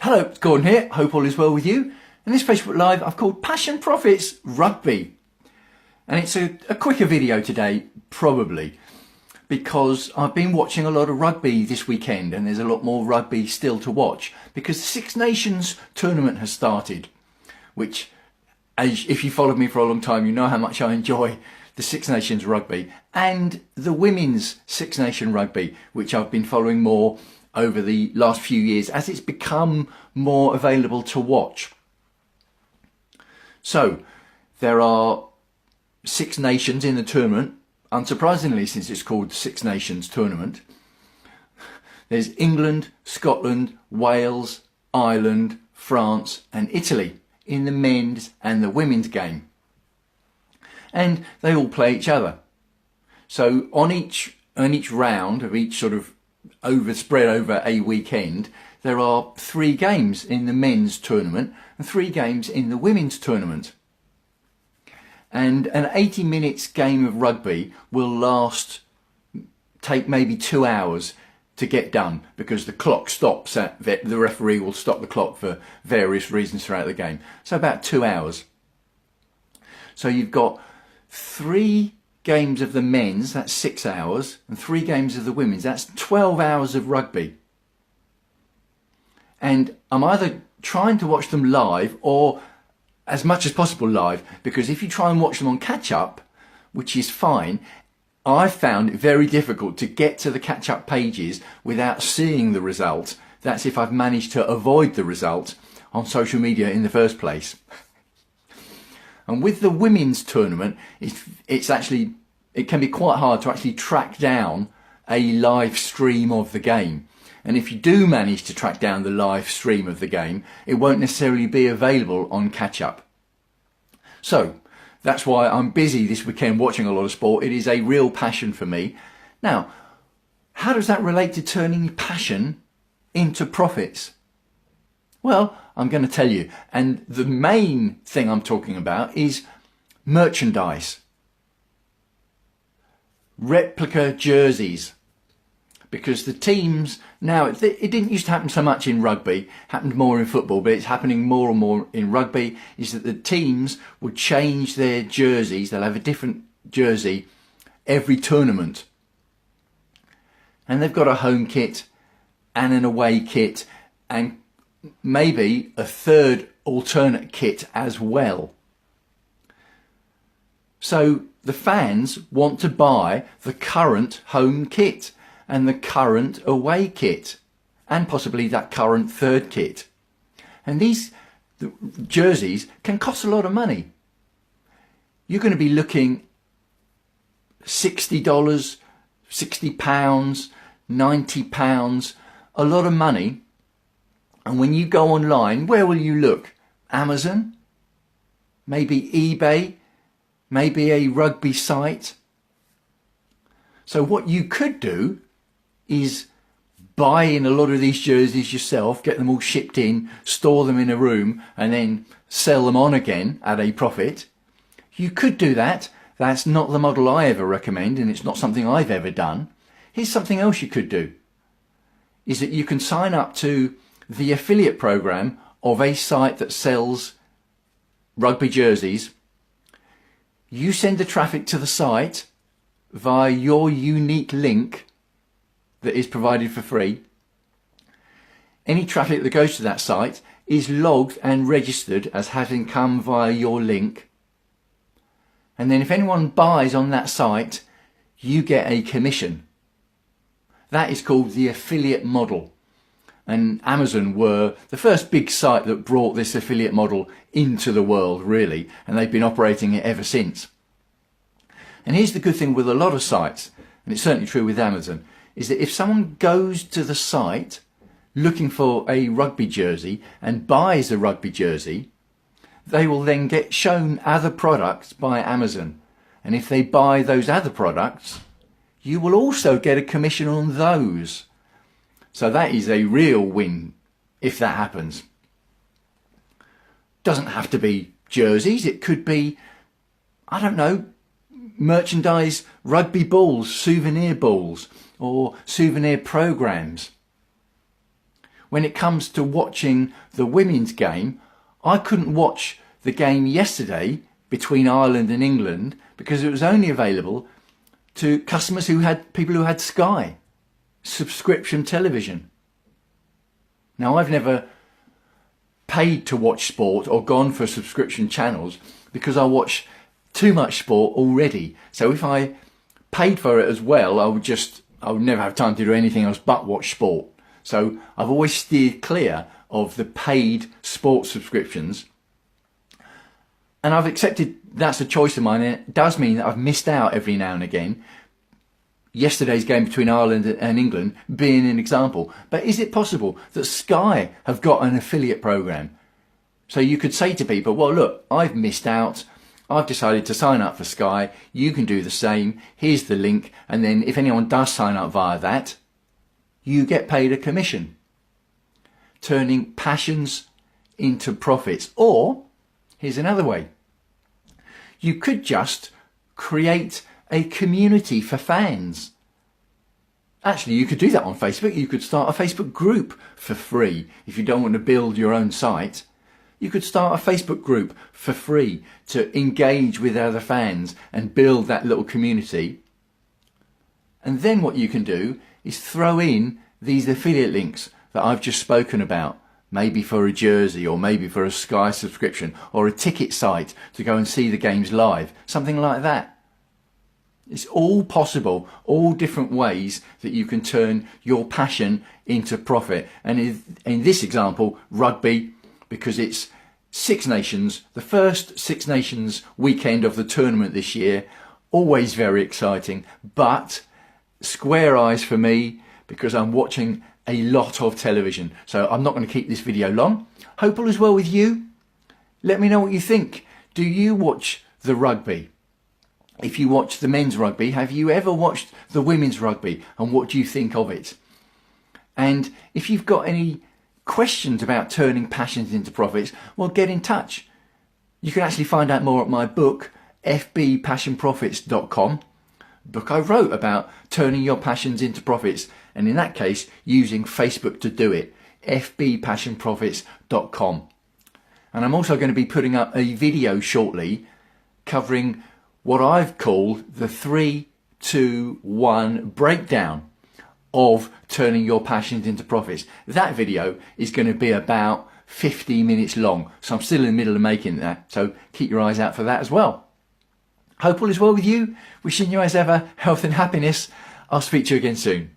Hello, it's Gordon here. Hope all is well with you. And this Facebook Live I've called Passion Profits Rugby. And it's a quicker video today, probably, because I've been watching a lot of rugby this weekend and there's a lot more rugby still to watch because the Six Nations tournament has started, which, if you followed me for a long time, you know how much I enjoy the Six Nations rugby and the women's Six Nation rugby, which I've been following more over the last few years as it's become more available to watch. So there are Six Nations in the tournament, unsurprisingly, since it's called the Six Nations tournament. There's England, Scotland, Wales, Ireland, France and Italy in the men's and the women's game. And they all play each other. So on each round of each sort of spread over a weekend, there are 3 games in the men's tournament and 3 games in the women's tournament. And an 80 minutes game of rugby will take maybe 2 hours to get done because the clock stops the referee will stop the clock for various reasons throughout the game. So about 2 hours. So you've got 3 games of the men's, that's 6 hours, and 3 games of the women's, that's 12 hours of rugby. And I'm either trying to watch them live or as much as possible live, because if you try and watch them on catch up, which is fine, I've found it very difficult to get to the catch up pages without seeing the result. That's if I've managed to avoid the result on social media in the first place. And with the women's tournament, it can be quite hard to actually track down a live stream of the game. And if you do manage to track down the live stream of the game, it won't necessarily be available on catch up. So that's why I'm busy this weekend watching a lot of sport. It is a real passion for me. Now, how does that relate to turning passion into profits? Well, I'm going to tell you. And the main thing I'm talking about is merchandise. Replica jerseys. Because the teams now, it didn't used to happen so much in rugby, happened more in football, but it's happening more and more in rugby, is that the teams would change their jerseys. They'll have a different jersey every tournament. And they've got a home kit and an away kit and maybe a third alternate kit as well. So the fans want to buy the current home kit and the current away kit and possibly that current third kit. And the jerseys can cost a lot of money. You're going to be looking $60, £60, £90, a lot of money. And when you go online, where will you look? Amazon? Maybe eBay? Maybe a rugby site? So what you could do is buy in a lot of these jerseys yourself, get them all shipped in, store them in a room and then sell them on again at a profit. You could do that. That's not the model I ever recommend and it's not something I've ever done. Here's something else you could do, is that you can sign up to the affiliate program of a site that sells rugby jerseys. You send the traffic to the site via your unique link that is provided for free. Any traffic that goes to that site is logged and registered as having come via your link. And then if anyone buys on that site, you get a commission. That is called the affiliate model. And Amazon were the first big site that brought this affiliate model into the world, really, and they've been operating it ever since. And here's the good thing with a lot of sites, and it's certainly true with Amazon, is that if someone goes to the site looking for a rugby jersey and buys a rugby jersey, they will then get shown other products by Amazon. And if they buy those other products, you will also get a commission on those. So that is a real win if that happens. Doesn't have to be jerseys. It could be, I don't know, merchandise, rugby balls, souvenir balls, or souvenir programs. when it comes to watching the women's game, I couldn't watch the game yesterday between Ireland and England because it was only available to customers people who had Sky, subscription television. Now, I've never paid to watch sport or gone for subscription channels because I watch too much sport already. So if I paid for it as well, I would never have time to do anything else but watch sport. So I've always steered clear of the paid sports subscriptions. And I've accepted that's a choice of mine, and it does mean that I've missed out every now and again. Yesterday's game between Ireland and England being an example. But is it possible that Sky have got an affiliate program? So you could say to people, well, look, I've missed out. I've decided to sign up for Sky. You can do the same. Here's the link. And then if anyone does sign up via that, you get paid a commission. Turning passions into profits. Or, here's another way. You could just create a community for fans. Actually, you could do that on Facebook. You could start a Facebook group for free. If you don't want to build your own site, you could start a Facebook group for free to engage with other fans and build that little community. And then what you can do is throw in these affiliate links that I've just spoken about, maybe for a jersey or maybe for a Sky subscription or a ticket site to go and see the games live, something like that. It's all possible, all different ways that you can turn your passion into profit. And in this example, rugby, because it's Six Nations, the first Six Nations weekend of the tournament this year, always very exciting, but square eyes for me because I'm watching a lot of television. So I'm not going to keep this video long. Hope all is well with you. Let me know what you think. Do you watch the rugby? If you watch the men's rugby, have you ever watched the women's rugby, and what do you think of it? And if you've got any questions about turning passions into profits, well, get in touch. You can actually find out more at my book, fbpassionprofits.com. Book I wrote about turning your passions into profits, and in that case, using Facebook to do it, fbpassionprofits.com. And I'm also going to be putting up a video shortly covering what I've called the 3, 2, 1 breakdown of turning your passions into profits. That video is going to be about 15 minutes long, so I'm still in the middle of making that, so keep your eyes out for that as well. Hope all is well with you. Wishing you as ever health and happiness. I'll speak to you again soon.